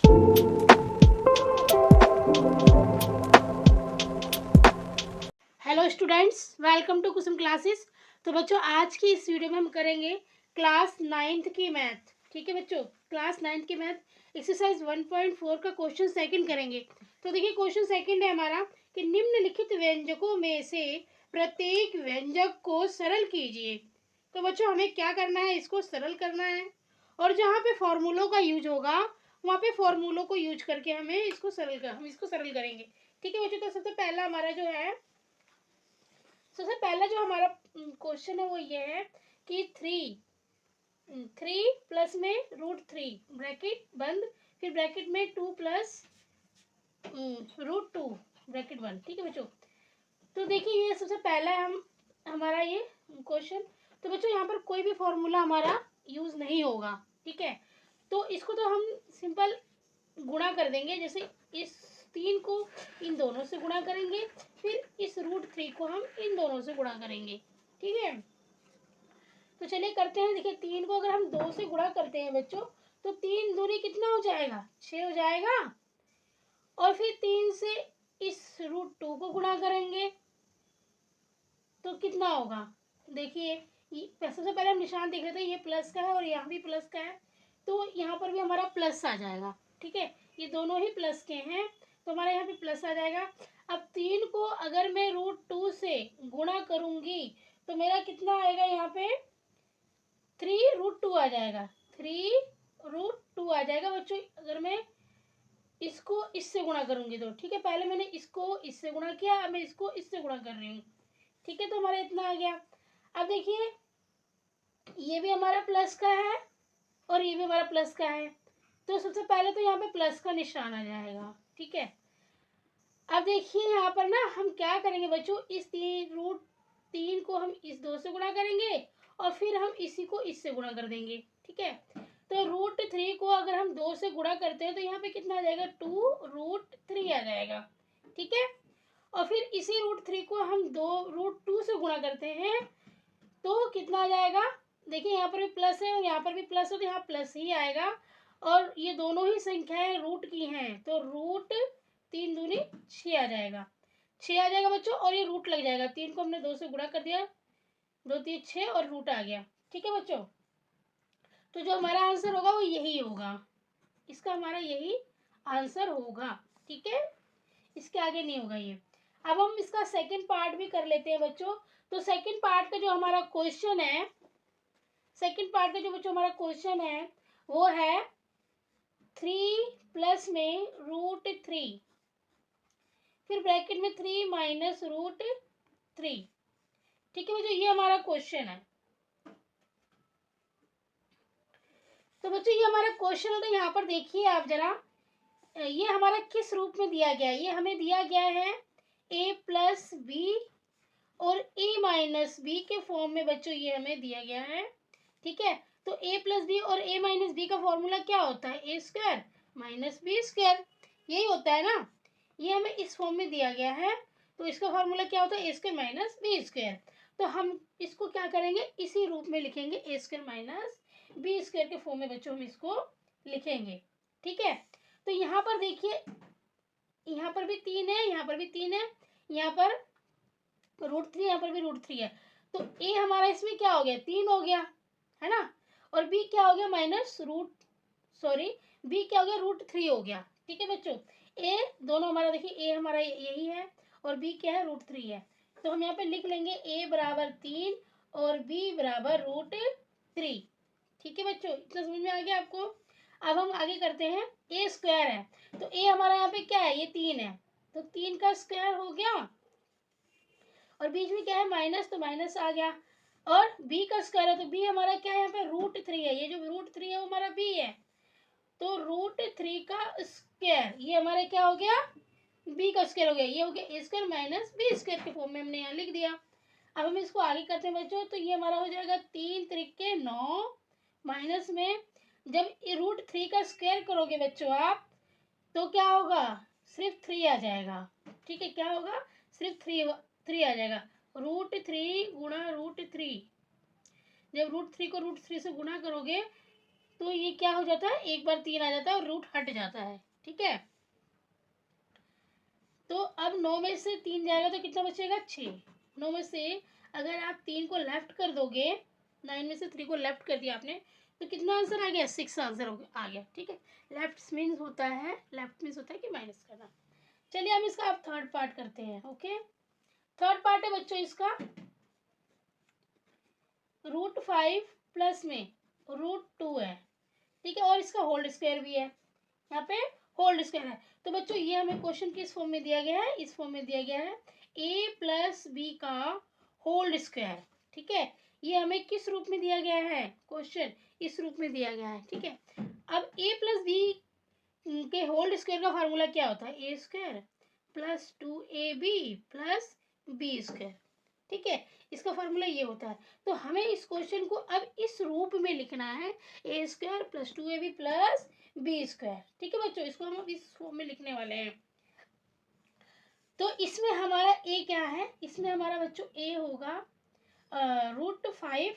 Hello students, welcome to Kusum classes. तो बच्चों, आज की इस वीडियो में हम करेंगे क्लास 9th की मैथ। ठीक है बच्चों, क्लास 9th की मैथ एक्सरसाइज 1.4 का क्वेश्चन सेकंड करेंगे। तो देखिए, क्वेश्चन सेकंड है हमारा कि निम्नलिखित व्यंजकों में से प्रत्येक व्यंजक को सरल कीजिए। तो बच्चों, हमें क्या करना है, इसको सरल करना है, और जहाँ पे फॉर्मूलों का यूज होगा वहाँ पे फॉर्मूलों को यूज करके हम इसको सरल करेंगे। ठीक है बच्चों, तो सबसे पहला हमारा जो है, सबसे पहला जो हमारा क्वेश्चन है वो ये है कि थ्री प्लस में √3 ब्रैकेट बंद, फिर ब्रैकेट में 2 प्लस √2 ब्रैकेट बंद। ठीक है बच्चों, तो देखिए ये सबसे पहला है हमारा ये क्वेश्चन। तो बच्चों, यहाँ पर कोई भी फॉर्मूला हमारा यूज नहीं होगा। ठीक है, तो इसको तो हम सिंपल गुणा कर देंगे। जैसे इस 3 को इन दोनों से गुणा करेंगे, फिर इस √3 को हम इन दोनों से गुणा करेंगे। ठीक है, तो चलिए करते हैं। देखिए, 3 को अगर हम 2 से गुणा करते हैं बच्चों, तो 3 दूनी कितना हो जाएगा, 6 हो जाएगा। और फिर 3 से इस √2 को गुणा करेंगे तो कितना होगा। देखिए, सबसे पहले हम निशान देख रहे थे, ये प्लस का है और यहाँ भी प्लस का है, तो यहाँ पर भी हमारा प्लस आ जाएगा। ठीक है, ये दोनों ही प्लस के हैं, तो हमारे यहाँ पे प्लस आ जाएगा। अब 3 को अगर मैं √2 से गुणा करूंगी तो मेरा कितना आएगा, यहाँ पे 3√2 आ जाएगा। 3√2 आ जाएगा बच्चों, अगर मैं इसको इससे गुणा करूंगी तो। ठीक है, पहले मैंने इसको इससे गुणा किया, अब मैं इसको इससे गुणा कर रही हूँ। ठीक है, तो हमारा इतना आ गया। अब देखिए, ये भी हमारा प्लस का है और ये भी हमारा प्लस का है, तो सबसे पहले तो यहाँ पे प्लस का निशान आ जाएगा। ठीक है, अब देखिए यहाँ पर ना हम क्या करेंगे बच्चों, इस √3 को हम इस 2 से गुणा करेंगे और फिर हम इसी को इससे गुणा कर देंगे। ठीक है, तो √3 को अगर हम 2 से गुणा करते हैं तो यहाँ पे कितना आ जाएगा, 2√3 आ जाएगा। ठीक है, और फिर इसी √3 को हम √2 से गुणा करते हैं तो कितना आ जाएगा। देखिए, यहाँ पर भी प्लस है और यहाँ पर भी प्लस है, तो यहाँ प्लस ही आएगा। और ये दोनों ही संख्याएं रूट की हैं, तो √3 दूनी 6 आ जाएगा। 6 आ जाएगा बच्चों, और ये रूट लग जाएगा। 3 को हमने 2 से गुणा कर दिया, 2 3 6 और रूट आ गया। ठीक है बच्चों, तो जो हमारा आंसर होगा वो यही होगा, इसका हमारा यही आंसर होगा। ठीक है, इसके आगे नहीं होगा ये। अब हम इसका सेकंड पार्ट भी कर लेते हैं बच्चों। तो सेकंड पार्ट का जो हमारा क्वेश्चन है, सेकंड पार्ट का जो बच्चों हमारा क्वेश्चन है वो है 3 प्लस में √3, फिर ब्रैकेट में 3 माइनस √3। ठीक है बच्चों, ये हमारा क्वेश्चन है। तो बच्चों, ये हमारा क्वेश्चन है। तो यहाँ पर देखिए आप जरा, ये हमारा किस रूप में दिया गया है। ये हमें दिया गया है a प्लस बी और a माइनस बी के फॉर्म में बच्चों, ये हमें दिया गया है। ठीक है, तो a प्लस बी और a माइनस बी का फॉर्मूला क्या होता है, a² माइनस b², यही होता है ना। ये हमें इस फॉर्म में दिया गया है, तो इसका फॉर्मूला क्या होता है, a² माइनस b²। तो हम इसको क्या करेंगे, इसी रूप में लिखेंगे, a² माइनस b² के फॉर्म में बच्चों हम इसको लिखेंगे। ठीक है, तो यहाँ पर देखिए, यहाँ पर भी 3 है, यहाँ पर भी 3 है, यहाँ पर √3, यहाँ पर भी √3 है। तो a हमारा इसमें क्या हो गया, 3 हो गया, है ना। और b क्या हो गया, b क्या हो गया, √3 हो गया। ठीक है बच्चों, a दोनों हमारा, देखिए a हमारा यही है और b क्या है, √3 है। तो हम यहाँ पे लिख लेंगे a बराबर 3 और b बराबर √3। ठीक है बच्चों, इतना समझ में आ गया आपको। अब हम आगे करते हैं, a² है, तो a हमारा यहाँ पे क्या है, ये 3 है, तो 3 का स्क्वायर हो गया, और बीच में क्या है, माइनस, तो माइनस आ गया। और b का स्क्वायर है, तो b हमारा क्या है, यहाँ पे √3 है, ये जो √3 है वो हमारा b है, तो √3 का स्क्वायर, ये हमारा क्या हो गया, b का स्क्वायर हो गया, ये हो गया a² माइनस b² के फॉर्म में हमने यहाँ लिख दिया। अब हम इसको आगे करते हैं बच्चों, तो ये हमारा हो जाएगा 3 त्रिके 9, माइनस में जब √3 का स्क्वायर करोगे बच्चों आप, तो क्या होगा, सिर्फ 3 आ जाएगा। ठीक है, क्या होगा, सिर्फ 3 आ जाएगा। √3 गुणा √3, जब √3 को √3 से गुणा करोगे तो ये क्या हो जाता है, एक बार 3 आ जाता है और रूट हट जाता है, ठीक है। तो अब 9 में से 3 जाएगा तो कितना बचेगा, 6। 9 में से अगर आप 3 को लेफ्ट कर दोगे, 9 में से 3 को लेफ्ट कर दिया आपने, तो कितना आंसर आ गया, 6 आंसर आ गया, ठीक है। लेफ्ट मीन्स होता है कि माइनस करना। चलिए हम इसका अब थर्ड पार्ट करते हैं, ओके। थर्ड पार्ट है बच्चों इसका, √5 प्लस में √2 है, ठीक है, और इसका होल्ड स्क्वायर भी है, यहाँ पे होल्ड स्क्वायर है। तो बच्चों ये हमें क्वेश्चन किस फॉर्म में दिया गया है, इस फॉर्म में दिया गया है a प्लस बी का होल्ड स्क्वायर, ठीक है। ये हमें किस रूप में दिया गया है क्वेश्चन, इस रूप में दिया गया है, ठीक है। अब a प्लस बी के होल्ड स्क्वायर का फार्मूला क्या होता है, A square plus 2ab plus B square, ठीक है। इसका फार्मूला ये होता है। तो हमें इस क्वेश्चन को अब इस रूप में लिखना है, A square plus 2ab plus B square, ठीक है बच्चों। इसको हम अब इस फॉर्म में लिखने वाले हैं। तो इसमें हमारा ए क्या है, इसमें हमारा बच्चों ए होगा √5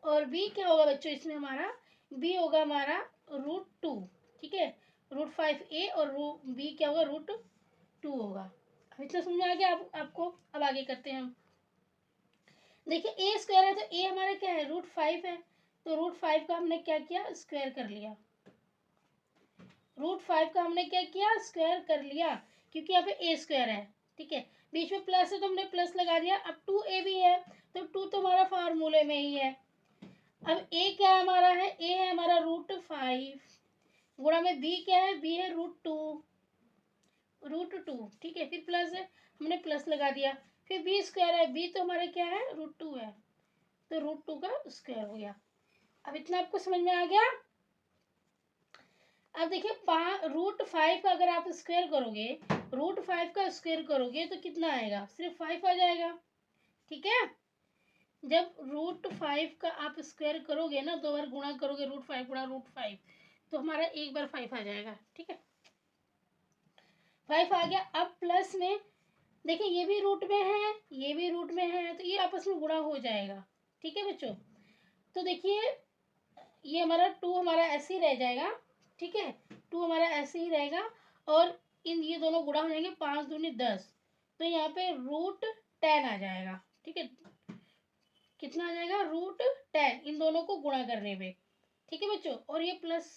और बी क्या होगा बच्चों, इसमें हमारा बी होगा हमारा √2, ठीक है। √5a और बी क्या होगा, √2 होगा। अब इतना समझ में आ गया आपको। अब आगे करते हैं हम। देखिए ए स्क्वायर है तो ए हमारा क्या है, √5 है, तो √5 का हमने क्या किया, स्क्वायर कर लिया। √5 का हमने क्या किया, स्क्वायर कर लिया, क्योंकि यहाँ पे ए स्क्वायर है, ठीक है। बीच में प्लस है तो हमने प्लस लगा दिया। अब 2a भी है तो 2 तो हमारा फार्मूले में ही है। अब ए क्या है हमारा, है ए है हमारा √5 गुणा में बी क्या है, बी है √2, ठीक है। फिर प्लस है, हमने प्लस लगा दिया। फिर बी स्क्वायर है, बी तो हमारा क्या है, √2 है, तो √2 का स्क्वायर हो गया। अब इतना आपको समझ में आ गया। अब देखिए √5 का अगर आप स्क्वायर करोगे, √5 का स्क्वायर करोगे तो कितना आएगा, सिर्फ 5 आ जाएगा, ठीक है। जब √5 का आप स्क्वायर करोगे ना, 2 बार गुणा करोगे, √5 गुणा √5, तो हमारा एक बार 5 आ जाएगा, ठीक है। 5 आ गया। अब प्लस में देखिए ये भी रूट में है, ये भी रूट में है, तो ये आपस में गुणा हो जाएगा, ठीक है बच्चों। तो देखिए ये हमारा 2 हमारा ऐसे ही रह जाएगा, ठीक है। 2 हमारा ऐसे ही रहेगा और ये दोनों गुणा हो जाएंगे, 5 दूनी 10, तो यहाँ पे √10 आ जाएगा, ठीक है। कितना आ जाएगा, √10, इन दोनों को गुणा करने पे, ठीक है बच्चों। और ये प्लस,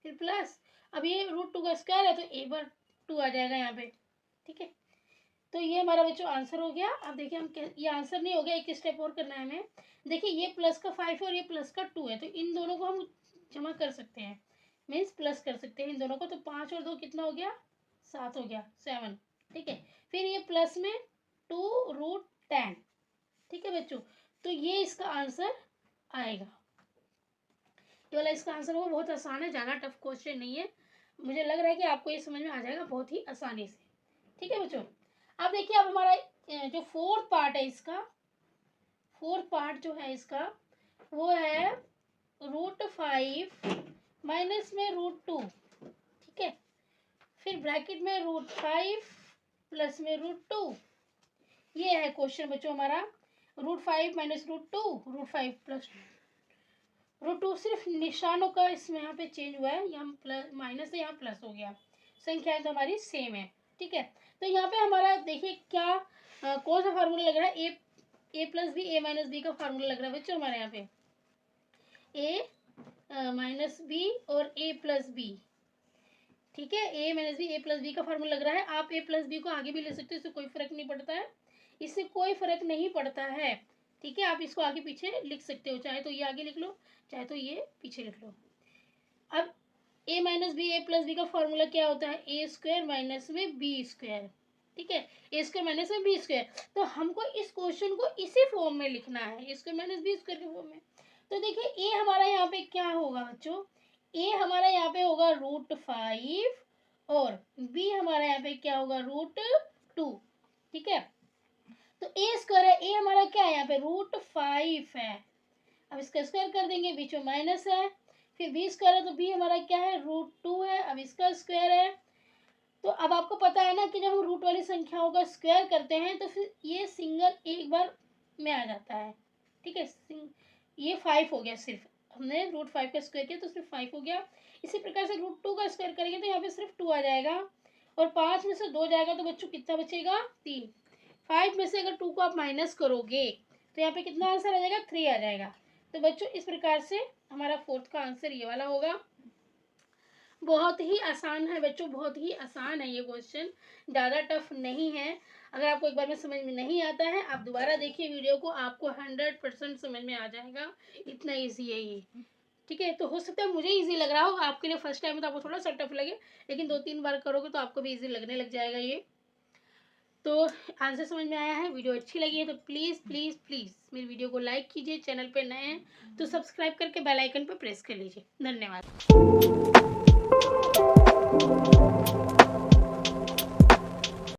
फिर प्लस, अब ये √2 का स्क्वायर है तो एक बार 2 आ जाएगा यहाँ पे, ठीक है। तो ये हमारा बच्चों आंसर हो गया। अब देखिए हम ये आंसर नहीं हो गया, एक स्टेप और करना है हमें। देखिए ये प्लस का 5 है और ये प्लस का 2 है, तो इन दोनों को हम जमा कर सकते हैं, मीन्स प्लस कर सकते हैं इन दोनों को। तो 5 और 2 कितना हो गया, 7 हो गया, 7, ठीक है। फिर ये प्लस में 2√10, ठीक है बच्चों। तो ये इसका आंसर आएगा, ये वाला इसका आंसर होगा। बहुत आसान है, ज़्यादा टफ क्वेश्चन नहीं है। मुझे लग रहा है कि आपको ये समझ में आ जाएगा बहुत ही आसानी से, ठीक है बच्चों। अब देखिए अब हमारा जो फोर्थ पार्ट है इसका, फोर्थ पार्ट जो है इसका वो है √5 माइनस में √2, ठीक है। फिर ब्रैकेट में √5 प्लस में √2, ये है क्वेश्चन बच्चों हमारा। √5 माइनस √2, √5 प्लस √2, सिर्फ निशानों का इसमें यहाँ पे चेंज हुआ है, यहाँ प्लस माइनस है, यहाँ प्लस हो गया, संख्याएं तो हमारी सेम है, ठीक है। तो यहाँ पे हमारा देखिए क्या कौन सा फार्मूला लग रहा है, ए प्लस बी, ए माइनस बी का फार्मूला लग रहा है बच्चों हमारे यहाँ पे, ए माइनस बी और ए प्लस बी, ठीक है। ए माइनस बी, ए प्लस बी का फार्मूला लग रहा है। आप ए प्लस बी को आगे भी ले सकते हो, इससे कोई फर्क नहीं पड़ता है, इससे कोई फर्क नहीं पड़ता है, ठीक है। आप इसको आगे पीछे लिख सकते हो, चाहे तो ये आगे लिख लो, चाहे तो ये पीछे लिख लो। अब ए माइनस बी, ए प्लस बी का फॉर्मूला क्या होता है, ए स्क्वायर माइनस में बी स्क्वायर, ठीक है। ए स्क्वायर माइनस में बी स्क्वायर। तो हमको इस क्वेश्चन को इसी फॉर्म में लिखना है, A square minus B square के फॉर्म में। तो देखिए ए हमारा यहाँ पे क्या होगा बच्चों, ए हमारा यहाँ पे होगा √5 और बी हमारा यहाँ पे क्या होगा, √2, ठीक है। तो ए स्क्वायर है, ए हमारा क्या है यहाँ पे, √5 है। अब इसका स्क्वायर कर देंगे, बीच में माइनस है। फिर बी स्क्वायर है तो बी हमारा क्या है, √2 है। अब इसका स्क्वायर है। तो अब आपको पता है ना कि जब हम रूट वाली संख्याओं का स्क्वायर करते हैं तो फिर ये सिंगल एक बार में आ जाता है, ठीक है। ये 5 हो गया, सिर्फ हमने √5 का स्क्वायर किया तो सिर्फ 5 हो गया। इसी प्रकार से √2 का स्क्वायर करेंगे तो यहाँ पे सिर्फ 2 आ जाएगा और 5 में से 2 जाएगा तो बच्चों कितना बचेगा 3। 5 में से अगर 2 को आप माइनस करोगे तो यहाँ पे कितना आंसर आ जाएगा 3 आ जाएगा। तो बच्चों इस प्रकार से हमारा 4th का आंसर ये वाला होगा। बहुत ही आसान है बच्चों, बहुत ही आसान है ये क्वेश्चन, ज़्यादा टफ नहीं है। अगर आपको एक बार में समझ में नहीं आता है आप दोबारा देखिए वीडियो को, आपको 100% समझ में आ जाएगा, इतना इजी है ये। ठीक है, तो हो सकता है मुझे इजी लग रहा हो, आपके लिए फर्स्ट टाइम है तो आपको थोड़ा सा टफ लगे, लेकिन 2-3 बार करोगे तो आपको भी इजी लगने लग जाएगा ये। तो आंसर समझ में आया है, वीडियो अच्छी लगी है तो प्लीज़ प्लीज़ प्लीज़ मेरी वीडियो को लाइक कीजिए, चैनल पे नए हैं तो सब्सक्राइब करके बेल आइकन पर प्रेस कर लीजिए। धन्यवाद।